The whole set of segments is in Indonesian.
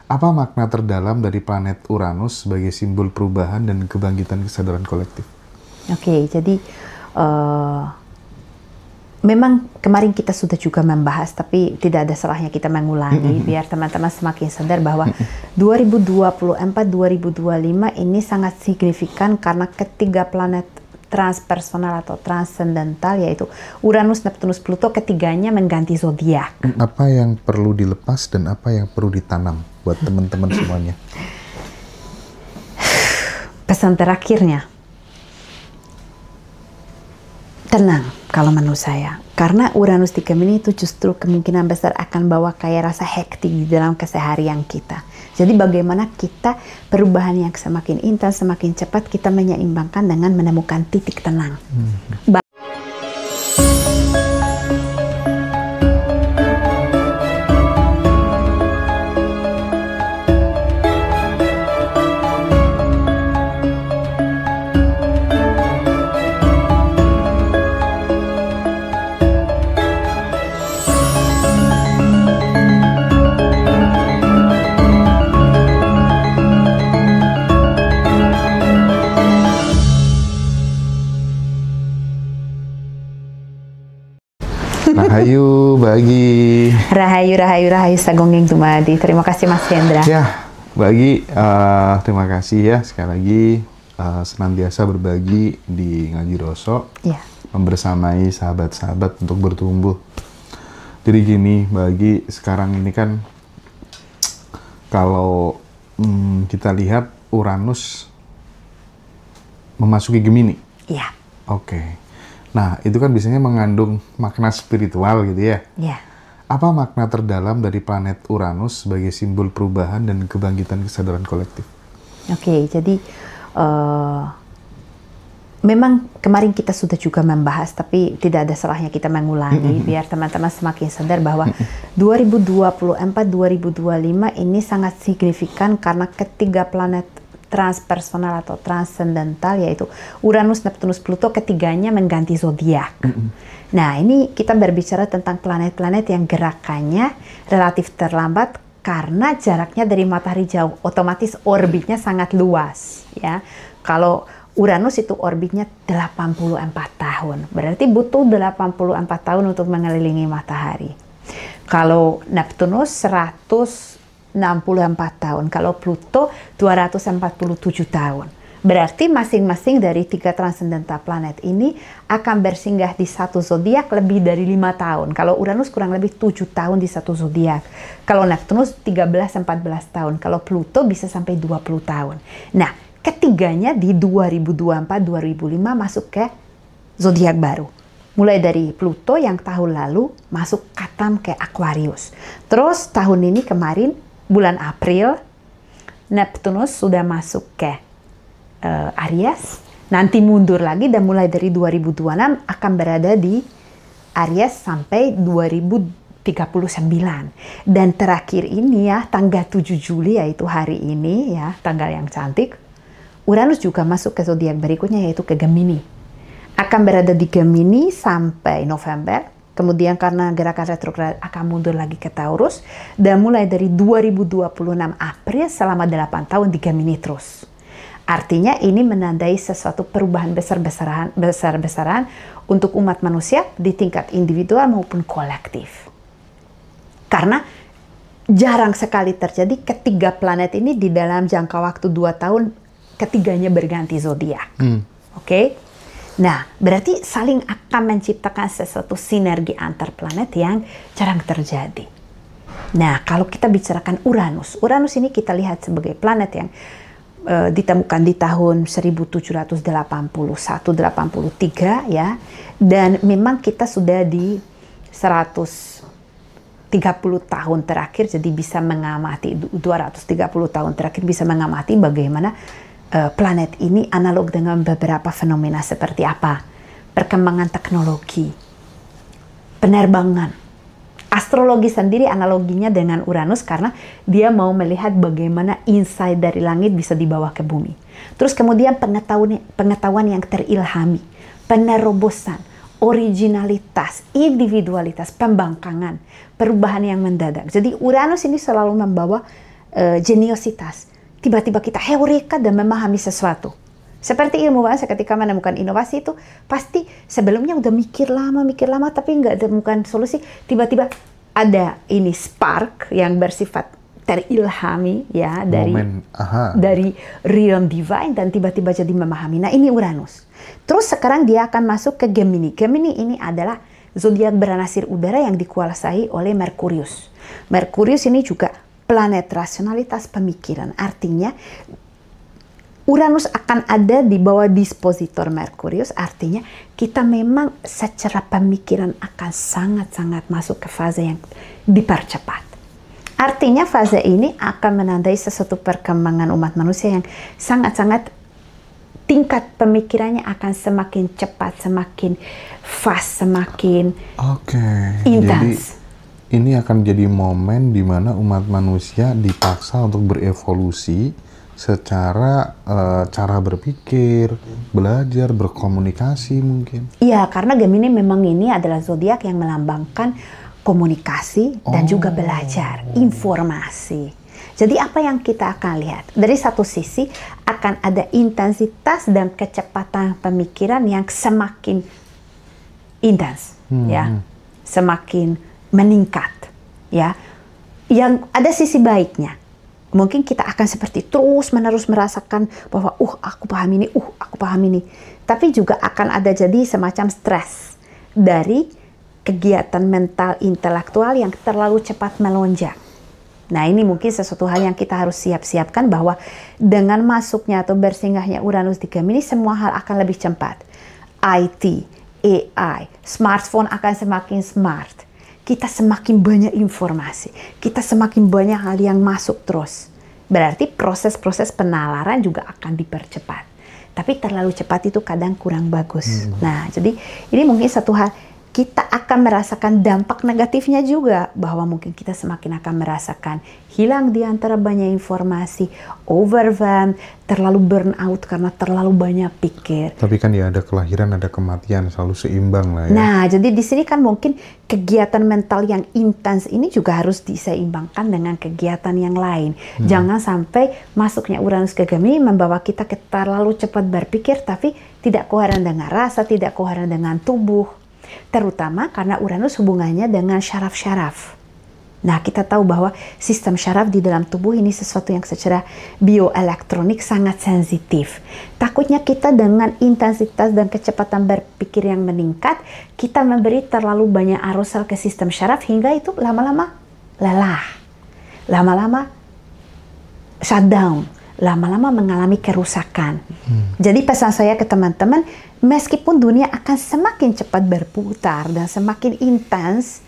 Apa makna terdalam dari planet Uranus sebagai simbol perubahan dan kebangkitan kesadaran kolektif? Oke, jadi memang kemarin kita sudah juga membahas, tapi tidak ada salahnya kita mengulangi biar teman-teman semakin sadar bahwa 2024-2025 ini sangat signifikan karena ketiga planet transpersonal atau transcendental, yaitu Uranus, Neptunus, Pluto, ketiganya mengganti zodiak. Apa yang perlu dilepas dan apa yang perlu ditanam buat teman-teman semuanya? Pesan terakhirnya, tenang kalau menurut saya. Karena Uranus di Gemini itu justru kemungkinan besar akan bawa kayak rasa hektik di dalam keseharian kita. Jadi bagaimana kita perubahan yang semakin intens, semakin cepat kita menyeimbangkan dengan menemukan titik tenang. Rahayu bagi. Rahayu Sagonggeng Dumadi. Terima kasih Mas Hendra. Ya, bagi terima kasih ya sekali lagi senantiasa berbagi di Ngaji Roso, Ya. membersamai sahabat-sahabat untuk bertumbuh. Jadi gini, bagi sekarang ini kan kalau kita lihat Uranus memasuki Gemini. Ya. Oke. Nah, itu kan biasanya mengandung makna spiritual gitu ya. Ya. Apa makna terdalam dari planet Uranus sebagai simbol perubahan dan kebangkitan kesadaran kolektif? Oke, jadi memang kemarin kita sudah juga membahas, tapi tidak ada salahnya kita mengulangi biar teman-teman semakin sadar bahwa 2024-2025 ini sangat signifikan karena ketiga planet transpersonal atau transcendental, yaitu Uranus, Neptunus, Pluto, ketiganya mengganti zodiak. Nah, ini kita berbicara tentang planet-planet yang gerakannya relatif terlambat karena jaraknya dari matahari jauh, otomatis orbitnya sangat luas, ya. Kalau Uranus itu orbitnya 84 tahun, berarti butuh 84 tahun untuk mengelilingi matahari. Kalau Neptunus 164 tahun, kalau Pluto 247 tahun. Berarti masing-masing dari tiga transcendental planet ini akan bersinggah di satu zodiak lebih dari 5 tahun. Kalau Uranus kurang lebih 7 tahun di satu zodiak. Kalau Neptunus 13-14 tahun. Kalau Pluto bisa sampai 20 tahun. Nah, ketiganya di 2024-2005 masuk ke zodiak baru. Mulai dari Pluto yang tahun lalu masuk katam ke Aquarius. Terus tahun ini kemarin bulan April, Neptunus sudah masuk ke Aries, nanti mundur lagi dan mulai dari 2026 akan berada di Aries sampai 2039. Dan terakhir ini ya, tanggal 7 Juli yaitu hari ini ya, tanggal yang cantik, Uranus juga masuk ke zodiak berikutnya yaitu ke Gemini. Akan berada di Gemini sampai November. Kemudian karena gerakan retrograd akan mundur lagi ke Taurus. Dan mulai dari 2026 April selama 8 tahun di Gemini terus. Artinya ini menandai sesuatu perubahan besar-besaran untuk umat manusia di tingkat individual maupun kolektif. Karena jarang sekali terjadi ketiga planet ini di dalam jangka waktu 2 tahun ketiganya berganti zodiak. Oke? Nah, berarti saling akan menciptakan sesuatu sinergi antar planet yang jarang terjadi. Nah, kalau kita bicarakan Uranus ini kita lihat sebagai planet yang ditemukan di tahun 1781-83 ya. Dan memang kita sudah di 130 tahun terakhir, jadi bisa mengamati 230 tahun terakhir bisa mengamati bagaimana planet ini analog dengan beberapa fenomena seperti apa? Perkembangan teknologi, penerbangan. Astrologi sendiri analoginya dengan Uranus karena dia mau melihat bagaimana insight dari langit bisa dibawa ke bumi. Terus kemudian pengetahuan yang terilhami, penerobosan, originalitas, individualitas, pembangkangan, perubahan yang mendadak. Jadi Uranus ini selalu membawa jeniositas. Tiba-tiba kita heureka dan memahami sesuatu. Seperti ilmu bahasa ketika menemukan inovasi itu pasti sebelumnya udah mikir lama tapi nggak temukan solusi. Tiba-tiba ada ini spark yang bersifat terilhami ya dari realm divine dan tiba-tiba jadi memahami. Nah ini Uranus. Terus sekarang dia akan masuk ke Gemini. Gemini ini adalah zodiak beranasir udara yang dikuasai oleh Merkurius. Merkurius ini juga planet rasionalitas pemikiran. Artinya Uranus akan ada di bawah dispositor Merkurius, artinya kita memang secara pemikiran akan sangat-sangat masuk ke fase yang dipercepat. Artinya fase ini akan menandai sesuatu perkembangan umat manusia yang sangat-sangat tingkat pemikirannya akan semakin cepat, semakin fast, semakin intens. Jadi ini akan jadi momen di mana umat manusia dipaksa untuk berevolusi secara cara berpikir, belajar, berkomunikasi mungkin. Iya, karena Gemini memang ini adalah zodiak yang melambangkan komunikasi dan juga belajar, informasi. Jadi apa yang kita akan lihat? Dari satu sisi akan ada intensitas dan kecepatan pemikiran yang semakin intens, ya, semakin meningkat, ya. Yang ada sisi baiknya. Mungkin kita akan seperti terus-menerus merasakan bahwa aku paham ini. Tapi juga akan ada jadi semacam stres dari kegiatan mental intelektual yang terlalu cepat melonjak. Nah ini mungkin sesuatu hal yang kita harus siap-siapkan bahwa dengan masuknya atau bersinggahnya Uranus di Gemini semua hal akan lebih cepat. IT, AI, smartphone akan semakin smart. Kita semakin banyak informasi, kita semakin banyak hal yang masuk terus. Berarti proses-proses penalaran juga akan dipercepat. Tapi terlalu cepat itu kadang kurang bagus. Nah, jadi ini mungkin satu hal kita akan merasakan dampak negatifnya juga, bahwa mungkin kita semakin akan merasakan hilang di antara banyak informasi, overwhelmed, terlalu burnout karena terlalu banyak pikir. Tapi kan ya ada kelahiran, ada kematian, selalu seimbang lah ya. Nah, jadi di sini kan mungkin kegiatan mental yang intens ini juga harus diseimbangkan dengan kegiatan yang lain. Jangan sampai masuknya Uranus ke Gemini membawa kita ke terlalu cepat berpikir, tapi tidak koheren dengan rasa, tidak koheren dengan tubuh. Terutama karena Uranus hubungannya dengan syaraf-syaraf. Nah, kita tahu bahwa sistem syaraf di dalam tubuh ini sesuatu yang secara bioelektronik sangat sensitif. Takutnya kita dengan intensitas dan kecepatan berpikir yang meningkat, kita memberi terlalu banyak aerosol ke sistem syaraf hingga itu lama-lama lelah. Lama-lama shutdown. Lama-lama mengalami kerusakan. Jadi pesan saya ke teman-teman, meskipun dunia akan semakin cepat berputar dan semakin intens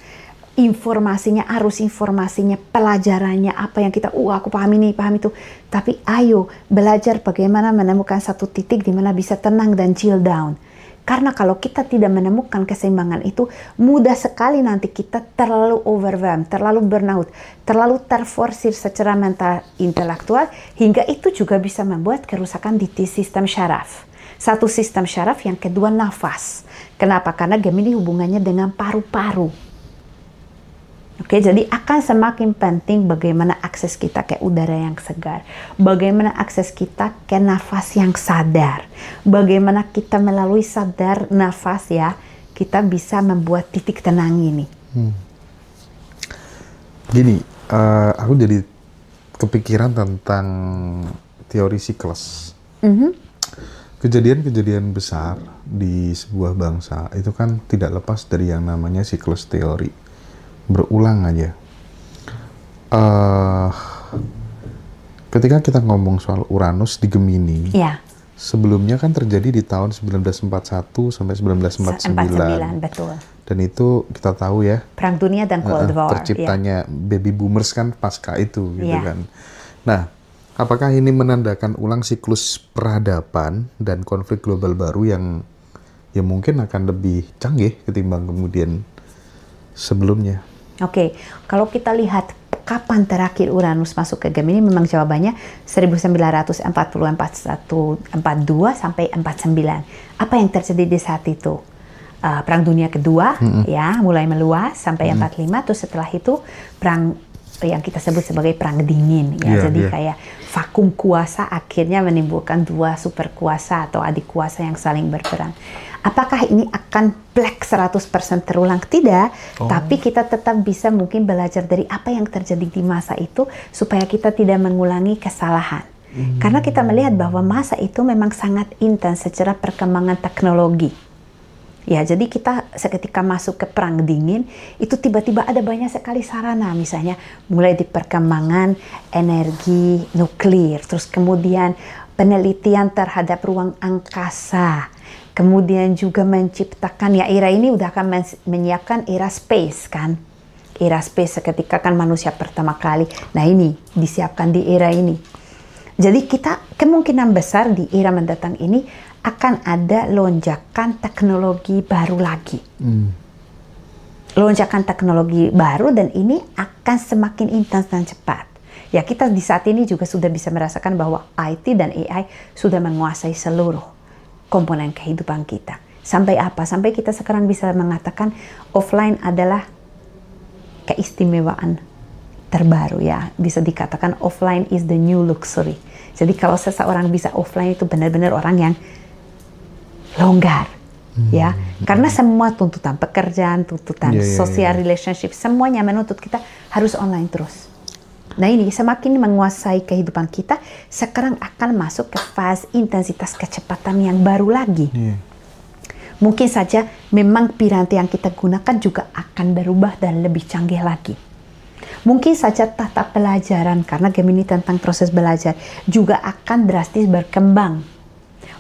informasinya, arus informasinya, pelajarannya, apa yang kita, aku paham ini, paham itu. Tapi ayo belajar bagaimana menemukan satu titik di mana bisa tenang dan chill down. Karena kalau kita tidak menemukan keseimbangan itu, mudah sekali nanti kita terlalu overwhelmed, terlalu burnout, terlalu terforsir secara mental intelektual, hingga itu juga bisa membuat kerusakan di sistem syaraf. Satu sistem syaraf, yang kedua nafas. Kenapa? Karena Gemini hubungannya dengan paru-paru. Oke, jadi akan semakin penting bagaimana akses kita ke udara yang segar, bagaimana akses kita ke nafas yang sadar, bagaimana kita melalui sadar nafas ya, kita bisa membuat titik tenang ini. Gini, aku jadi kepikiran tentang teori siklus. Kejadian-kejadian besar di sebuah bangsa itu kan tidak lepas dari yang namanya siklus teori. Berulang aja. Ketika kita ngomong soal Uranus di Gemini, sebelumnya kan terjadi di tahun 1941 sampai 1949. Betul. Dan itu kita tahu ya. Perang Dunia dan Cold War. Terciptanya baby boomers kan pasca itu, gitu kan. Nah, apakah ini menandakan ulang siklus peradaban dan konflik global baru yang ya mungkin akan lebih canggih ketimbang kemudian sebelumnya? Oke, kalau kita lihat kapan terakhir Uranus masuk ke Gemini, memang jawabannya 1940, 42 sampai 49. Apa yang terjadi di saat itu? Perang Dunia Kedua, ya, mulai meluas sampai 45. Terus setelah itu perang yang kita sebut sebagai perang dingin ya. Jadi kayak vakum kuasa akhirnya menimbulkan dua super kuasa atau adik kuasa yang saling berperang. Apakah ini akan black 100% terulang? Tidak, tapi kita tetap bisa mungkin belajar dari apa yang terjadi di masa itu supaya kita tidak mengulangi kesalahan. Karena kita melihat bahwa masa itu memang sangat intens secara perkembangan teknologi. Ya, jadi kita seketika masuk ke perang dingin, itu tiba-tiba ada banyak sekali sarana, misalnya mulai di perkembangan energi nuklir, terus kemudian penelitian terhadap ruang angkasa, kemudian juga menciptakan, ya era ini udah akan menyiapkan era space kan, era space seketika kan manusia pertama kali, nah ini disiapkan di era ini. Jadi kita kemungkinan besar di era mendatang ini akan ada lonjakan teknologi baru lagi. Lonjakan teknologi baru dan ini akan semakin intens dan cepat. Ya kita di saat ini juga sudah bisa merasakan bahwa IT dan AI sudah menguasai seluruh komponen kehidupan kita. Sampai apa? Sampai kita sekarang bisa mengatakan offline adalah keistimewaan terbaru ya. Bisa dikatakan offline is the new luxury. Jadi kalau seseorang bisa offline itu benar-benar orang yang longgar, ya, karena semua tuntutan pekerjaan, tuntutan social relationship, semuanya menuntut kita harus online terus. Nah ini semakin menguasai kehidupan kita, sekarang akan masuk ke fase intensitas kecepatan yang baru lagi. Mungkin saja memang piranti yang kita gunakan juga akan berubah dan lebih canggih lagi. Mungkin saja tata pelajaran, karena Gemini tentang proses belajar, juga akan drastis berkembang.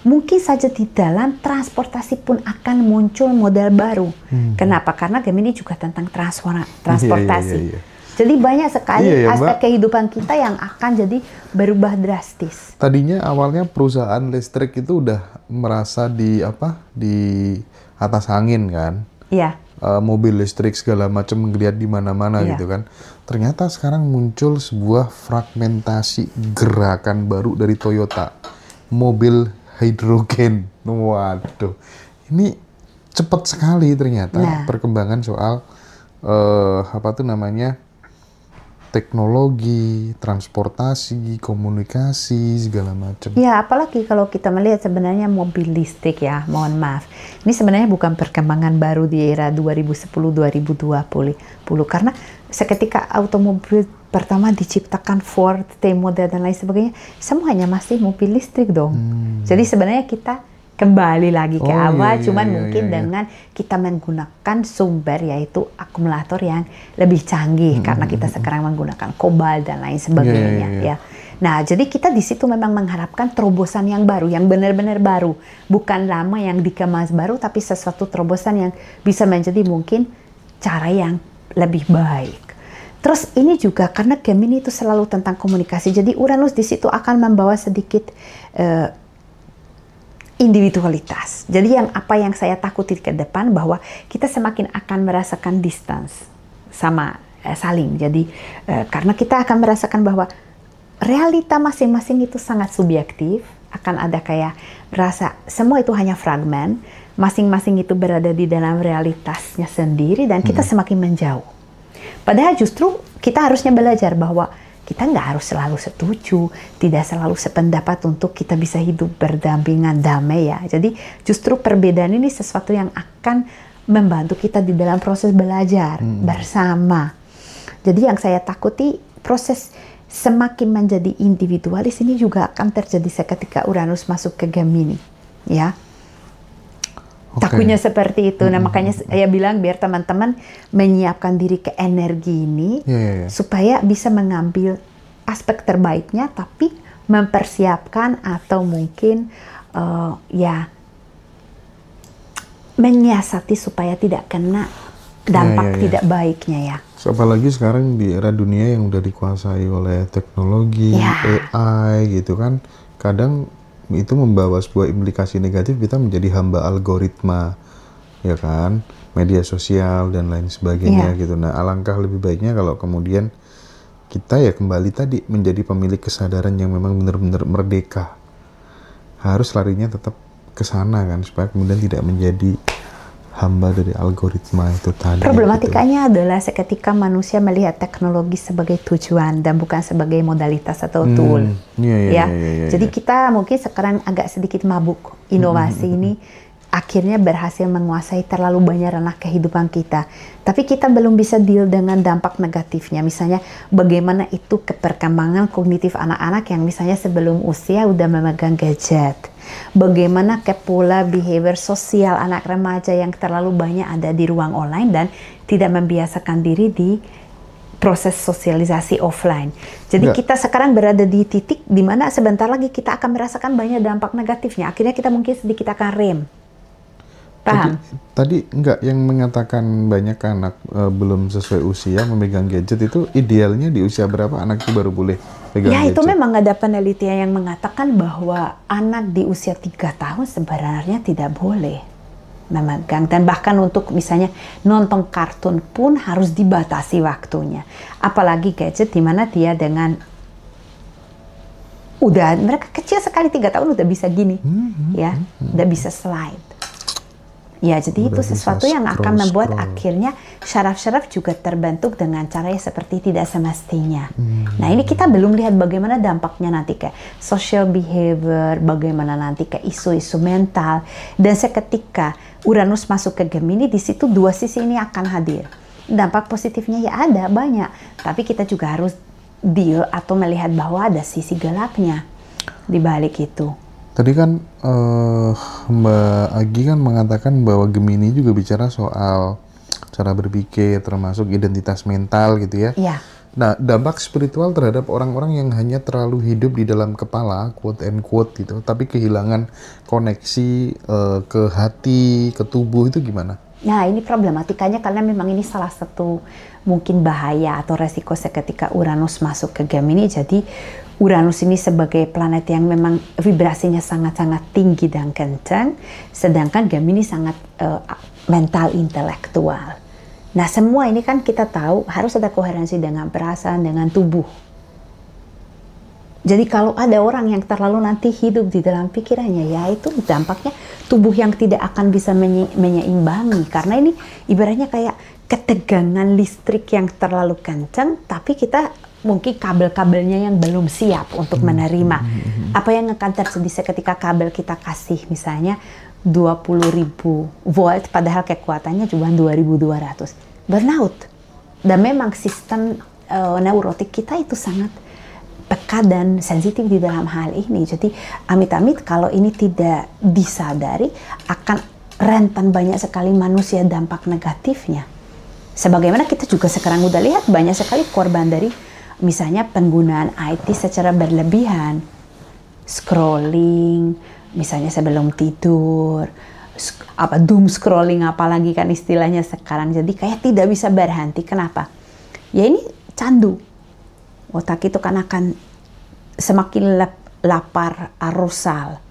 Mungkin saja di dalam transportasi pun akan muncul model baru. Kenapa? Karena Gemini juga tentang transportasi. Jadi banyak sekali aspek kehidupan kita yang akan jadi berubah drastis. Tadinya awalnya perusahaan listrik itu udah merasa di atas angin kan. Iya. Mobil listrik segala macam menggeliat di mana-mana gitu kan. Ternyata sekarang muncul sebuah fragmentasi gerakan baru dari Toyota. Mobil hidrogen. Waduh. Ini cepat sekali ternyata perkembangan soal teknologi, transportasi, komunikasi, segala macam. Ya, apalagi kalau kita melihat sebenarnya mobil listrik ya, mohon maaf. Ini sebenarnya bukan perkembangan baru di era 2010-2020. Karena seketika automobil pertama diciptakan Ford, T-Model dan lain sebagainya, semuanya masih mobil listrik dong. Jadi sebenarnya kita kembali lagi ke awal, cuman mungkin dengan kita menggunakan sumber yaitu akumulator yang lebih canggih karena kita sekarang menggunakan kobalt dan lain sebagainya ya. Nah, jadi kita di situ memang mengharapkan terobosan yang baru, yang benar-benar baru, bukan lama yang dikemas baru, tapi sesuatu terobosan yang bisa menjadi mungkin cara yang lebih baik. Terus ini juga karena Gemini itu selalu tentang komunikasi, jadi Uranus di situ akan membawa sedikit individualitas. Jadi apa yang saya takuti ke depan bahwa kita semakin akan merasakan distance sama saling. Jadi karena kita akan merasakan bahwa realita masing-masing itu sangat subjektif, akan ada kayak rasa semua itu hanya fragmen, masing-masing itu berada di dalam realitasnya sendiri dan kita semakin menjauh. Padahal justru kita harusnya belajar bahwa kita nggak harus selalu setuju, tidak selalu sependapat untuk kita bisa hidup berdampingan damai ya. Jadi justru perbedaan ini sesuatu yang akan membantu kita di dalam proses belajar bersama. Jadi yang saya takuti proses semakin menjadi individualis ini juga akan terjadi seketika Uranus masuk ke Gemini, ya. Takutnya seperti itu. Nah makanya saya bilang biar teman-teman menyiapkan diri ke energi ini supaya bisa mengambil aspek terbaiknya, tapi mempersiapkan atau mungkin menyiasati supaya tidak kena dampak tidak baiknya ya. So, apalagi sekarang di era dunia yang udah dikuasai oleh teknologi, AI gitu kan, kadang itu membawa sebuah implikasi negatif, kita menjadi hamba algoritma, ya kan, media sosial dan lain sebagainya gitu. Nah, alangkah lebih baiknya kalau kemudian kita ya kembali tadi menjadi pemilik kesadaran yang memang benar-benar merdeka. Harus larinya tetap ke sana kan, supaya kemudian tidak menjadi hamba dari algoritma itu tadi. Problematikanya adalah seketika manusia melihat teknologi sebagai tujuan dan bukan sebagai modalitas atau tool. Iya. Jadi kita mungkin sekarang agak sedikit mabuk inovasi ini. Akhirnya berhasil menguasai terlalu banyak ranah kehidupan kita. Tapi kita belum bisa deal dengan dampak negatifnya. Misalnya bagaimana itu perkembangan kognitif anak-anak yang misalnya sebelum usia udah memegang gadget. Bagaimana pola behavior sosial anak remaja yang terlalu banyak ada di ruang online dan tidak membiasakan diri di proses sosialisasi offline. Jadi kita sekarang berada di titik di mana sebentar lagi kita akan merasakan banyak dampak negatifnya. Akhirnya kita mungkin sedikit akan rem. Paham? Tadi enggak yang mengatakan banyak anak belum sesuai usia memegang gadget itu idealnya di usia berapa anak itu baru boleh pegang gadget? Ya itu memang ada penelitian yang mengatakan bahwa anak di usia 3 tahun sebenarnya tidak boleh memegang. Dan bahkan untuk misalnya nonton kartun pun harus dibatasi waktunya. Apalagi gadget di mana dia dengan mereka kecil sekali 3 tahun udah bisa gini, ya, udah bisa slide. Ya, jadi itu sesuatu yang akan membuat akhirnya syaraf-syaraf juga terbentuk dengan cara yang seperti tidak semestinya. Nah, ini kita belum lihat bagaimana dampaknya nanti ke social behavior, bagaimana nanti ke isu-isu mental. Dan seketika Uranus masuk ke Gemini, di situ dua sisi ini akan hadir. Dampak positifnya ya ada banyak, tapi kita juga harus deal atau melihat bahwa ada sisi gelapnya di balik itu. Tadi kan Mbak Agi kan mengatakan bahwa Gemini juga bicara soal cara berpikir, termasuk identitas mental gitu ya. Iya. Nah, dampak spiritual terhadap orang-orang yang hanya terlalu hidup di dalam kepala, quote and quote gitu, tapi kehilangan koneksi ke hati, ke tubuh itu gimana? Nah, ini problematikanya karena memang ini salah satu mungkin bahaya atau resiko seketika Uranus masuk ke Gemini. Jadi Uranus ini sebagai planet yang memang vibrasinya sangat-sangat tinggi dan kencang, sedangkan Gemini sangat mental intelektual. Nah, semua ini kan kita tahu harus ada koherensi dengan perasaan, dengan tubuh. Jadi kalau ada orang yang terlalu nanti hidup di dalam pikirannya, ya itu dampaknya tubuh yang tidak akan bisa menyeimbangi. Karena ini ibaratnya kayak ketegangan listrik yang terlalu kencang, tapi kita mungkin kabel-kabelnya yang belum siap untuk menerima. Apa yang akan terjadi seketika kabel kita kasih misalnya 20.000 volt, padahal kekuatannya cuma 2.200. Burnout. Dan memang sistem neurotik kita itu sangat peka dan sensitif di dalam hal ini. Jadi amit-amit kalau ini tidak disadari akan rentan banyak sekali manusia dampak negatifnya. Sebagaimana kita juga sekarang udah lihat banyak sekali korban dari misalnya penggunaan IT secara berlebihan, scrolling, misalnya sebelum tidur, doom scrolling apalagi kan istilahnya sekarang. Jadi kayak tidak bisa berhenti. Kenapa? Ya ini candu. Otak itu kan akan semakin lapar, arousal.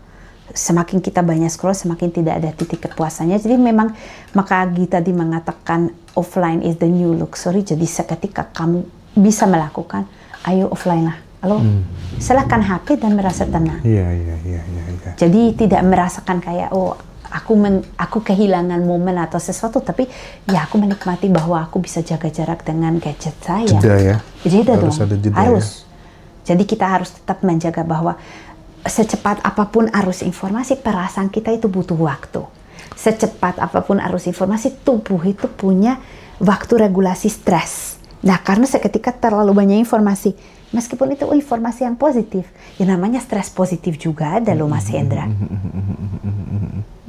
Semakin kita banyak scroll, semakin tidak ada titik kepuasannya. Jadi memang maka Gita tadi mengatakan offline is the new luxury. Jadi seketika kamu bisa melakukan, ayo offline lah. Lalu silakan HP dan merasa tenang. Iya. Jadi tidak merasakan kayak aku kehilangan momen atau sesuatu, tapi ya aku menikmati bahwa aku bisa jaga jarak dengan gadget saya. Jeda ya. Jeda harus dong. Ada jeda harus. Ya? Jadi kita harus tetap menjaga bahwa secepat apapun arus informasi, perasaan kita itu butuh waktu. Secepat apapun arus informasi, tubuh itu punya waktu regulasi stres. Nah, karena seketika terlalu banyak informasi, meskipun itu informasi yang positif, ya namanya stres positif juga ada loh Mas Hendra.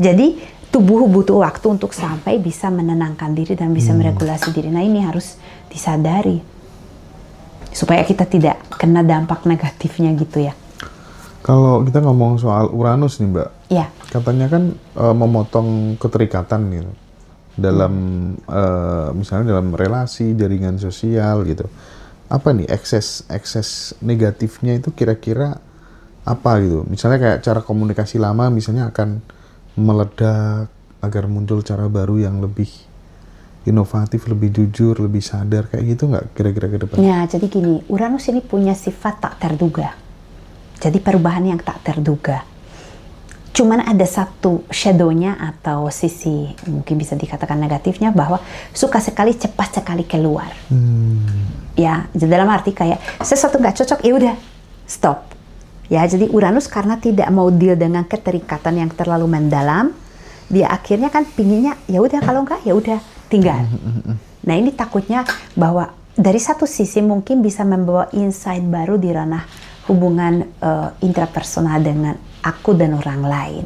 Jadi tubuh butuh waktu untuk sampai bisa menenangkan diri dan bisa meregulasi diri. Nah, ini harus disadari supaya kita tidak kena dampak negatifnya gitu ya. Kalau kita ngomong soal Uranus nih Mbak, ya. Katanya kan memotong keterikatan gitu dalam misalnya dalam relasi, jaringan sosial gitu. Apa nih ekses negatifnya itu kira-kira apa gitu? Misalnya kayak cara komunikasi lama misalnya akan meledak agar muncul cara baru yang lebih inovatif, lebih jujur, lebih sadar, kayak gitu nggak kira-kira ke depan? Ya, jadi gini, Uranus ini punya sifat tak terduga. Jadi perubahan yang tak terduga. Cuman ada satu shadow-nya atau sisi mungkin bisa dikatakan negatifnya, bahwa suka sekali cepat sekali keluar. Ya, dalam arti kayak sesuatu nggak cocok, ya udah stop. Ya, jadi Uranus karena tidak mau deal dengan keterikatan yang terlalu mendalam, dia akhirnya kan pinginnya ya udah, kalau nggak ya udah tinggal. Nah, ini takutnya bahwa dari satu sisi mungkin bisa membawa insight baru di ranah hubungan intrapersonal dengan aku dan orang lain.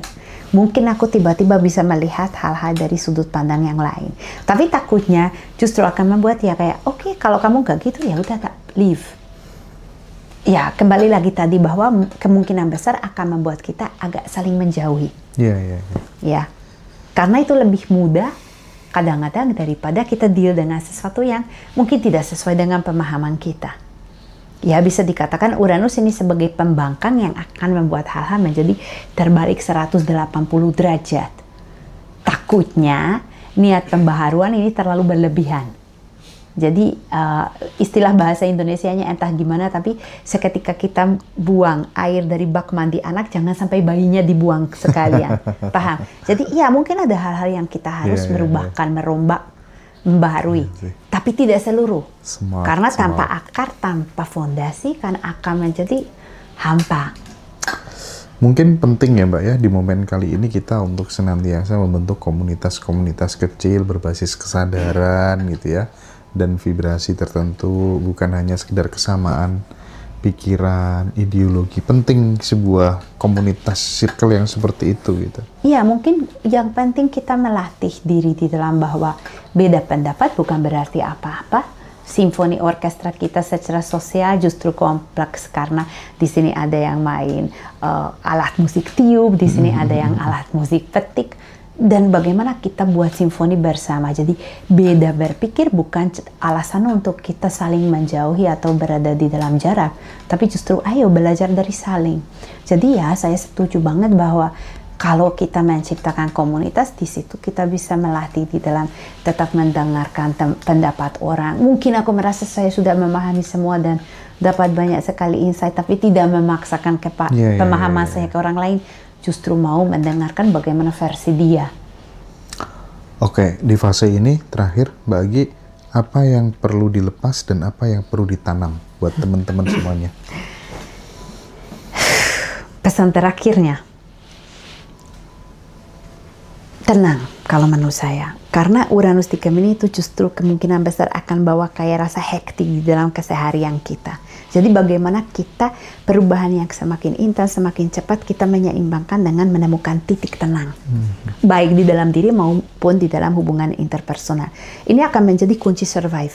Mungkin aku tiba-tiba bisa melihat hal-hal dari sudut pandang yang lain. Tapi takutnya justru akan membuat ya kayak, oke, kalau kamu gak gitu ya udah, tak leave. Ya, kembali lagi tadi bahwa kemungkinan besar akan membuat kita agak saling menjauhi. Ya, karena itu lebih mudah kadang-kadang daripada kita deal dengan sesuatu yang mungkin tidak sesuai dengan pemahaman kita. Ya, bisa dikatakan Uranus ini sebagai pembangkang yang akan membuat hal-hal menjadi terbalik 180 derajat. Takutnya niat pembaharuan ini terlalu berlebihan. Jadi istilah bahasa Indonesianya entah gimana, tapi seketika kita buang air dari bak mandi anak, jangan sampai bayinya dibuang sekalian. Paham? Jadi ya mungkin ada hal-hal yang kita harus merubahkan, merombak, membaharui, tapi tidak seluruh. Karena tanpa akar, tanpa fondasi kan akan menjadi hampa. Mungkin penting ya Mbak ya, di momen kali ini kita untuk senantiasa membentuk komunitas-komunitas kecil berbasis kesadaran gitu ya, dan vibrasi tertentu, bukan hanya sekedar kesamaan pikiran, ideologi. Penting sebuah komunitas circle yang seperti itu gitu. Iya, mungkin yang penting kita melatih diri di dalam bahwa beda pendapat bukan berarti apa-apa. Simfoni orkestra kita secara sosial justru kompleks karena di sini ada yang main alat musik tiup, di sini ada yang alat musik petik. Dan bagaimana kita buat simfoni bersama. Jadi beda berpikir bukan alasan untuk kita saling menjauhi atau berada di dalam jarak. Tapi justru ayo belajar dari saling. Jadi ya saya setuju banget bahwa kalau kita menciptakan komunitas, di situ kita bisa melatih di dalam tetap mendengarkan pendapat orang. Mungkin aku merasa saya sudah memahami semua dan dapat banyak sekali insight, tapi tidak memaksakan pemahaman saya ke orang lain. Justru mau mendengarkan bagaimana versi dia. Oke, di fase ini terakhir Mbak Agi, apa yang perlu dilepas dan apa yang perlu ditanam buat teman-teman semuanya? Pesan terakhirnya, tenang kalau menurut saya. Karena Uranus di Gemini itu justru kemungkinan besar akan bawa kayak rasa hektik di dalam keseharian kita. Jadi bagaimana kita perubahan yang semakin intens, semakin cepat kita menyeimbangkan dengan menemukan titik tenang. Baik di dalam diri maupun di dalam hubungan interpersonal. Ini akan menjadi kunci survive.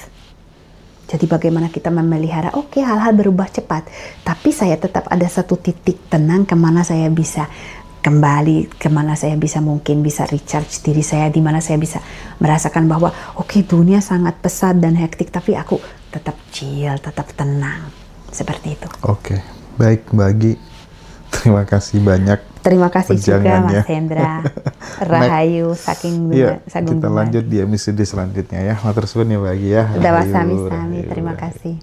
Jadi bagaimana kita memelihara, oke, hal-hal berubah cepat. Tapi saya tetap ada satu titik tenang kemana saya bisa kembali, kemana saya bisa mungkin bisa recharge diri saya, di mana saya bisa merasakan bahwa oke, dunia sangat pesat dan hektik, tapi aku tetap chill, tetap tenang. Seperti itu. Oke, baik Mbak Agi. Terima kasih banyak. Terima kasih juga Mas Hendra. Rahayu, saking kita lanjut di episode selanjutnya ya. Matur suwun ya Mbak Agi ya. Dawa sami-sami, terima kasih.